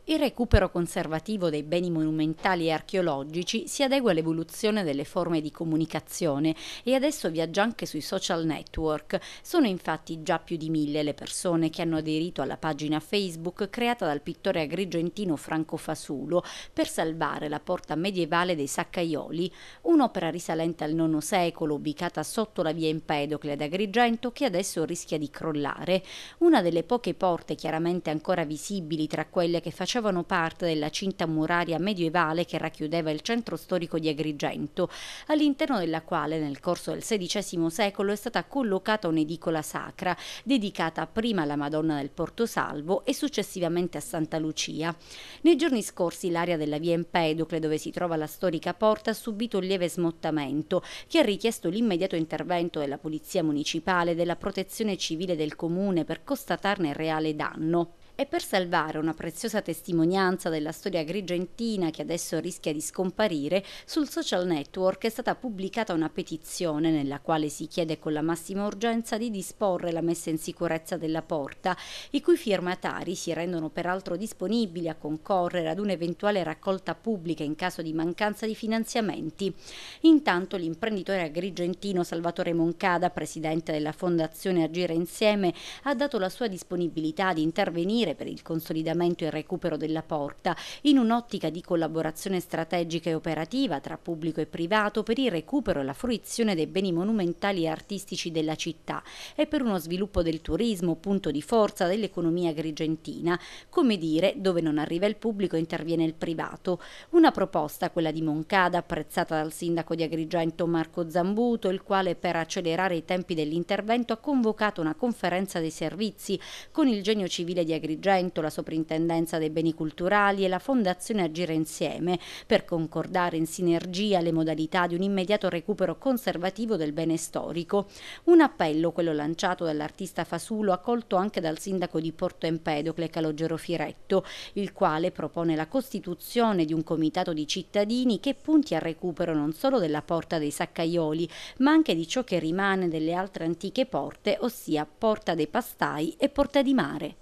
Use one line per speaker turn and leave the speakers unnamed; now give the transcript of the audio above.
Il recupero conservativo dei beni monumentali e archeologici si adegua all'evoluzione delle forme di comunicazione e adesso viaggia anche sui social network. Sono infatti già più di 1000 le persone che hanno aderito alla pagina Facebook creata dal pittore agrigentino Franco Fasulo per salvare la porta medievale dei Saccaioli, un'opera risalente al IX secolo ubicata sotto la via Empedocle ad Agrigento che adesso rischia di crollare. Una delle poche porte chiaramente ancora visibili tra quelle che facevano parte della cinta muraria medievale che racchiudeva il centro storico di Agrigento, all'interno della quale nel corso del XVI secolo è stata collocata un'edicola sacra, dedicata prima alla Madonna del Porto Salvo e successivamente a Santa Lucia. Nei giorni scorsi l'area della via Empedocle, dove si trova la storica porta, ha subito un lieve smottamento che ha richiesto l'immediato intervento della Polizia Municipale e della Protezione Civile del Comune per constatarne il reale danno. E per salvare una preziosa testimonianza della storia agrigentina che adesso rischia di scomparire, sul social network è stata pubblicata una petizione nella quale si chiede con la massima urgenza di disporre la messa in sicurezza della porta, i cui firmatari si rendono peraltro disponibili a concorrere ad un'eventuale raccolta pubblica in caso di mancanza di finanziamenti. Intanto l'imprenditore agrigentino Salvatore Moncada, presidente della Fondazione Agire Insieme, ha dato la sua disponibilità ad intervenire per il consolidamento e il recupero della porta, in un'ottica di collaborazione strategica e operativa tra pubblico e privato per il recupero e la fruizione dei beni monumentali e artistici della città e per uno sviluppo del turismo, punto di forza dell'economia agrigentina. Come dire, dove non arriva il pubblico interviene il privato. Una proposta, quella di Moncada, apprezzata dal sindaco di Agrigento Marco Zambuto, il quale per accelerare i tempi dell'intervento ha convocato una conferenza dei servizi con il Genio Civile di Agrigento, la Soprintendenza dei Beni Culturali e la Fondazione Agire Insieme per concordare in sinergia le modalità di un immediato recupero conservativo del bene storico. Un appello, quello lanciato dall'artista Fasulo, accolto anche dal sindaco di Porto Empedocle Calogero Firetto, il quale propone la costituzione di un comitato di cittadini che punti al recupero non solo della Porta dei Saccaioli, ma anche di ciò che rimane delle altre antiche porte, ossia Porta dei Pastai e Porta di Mare.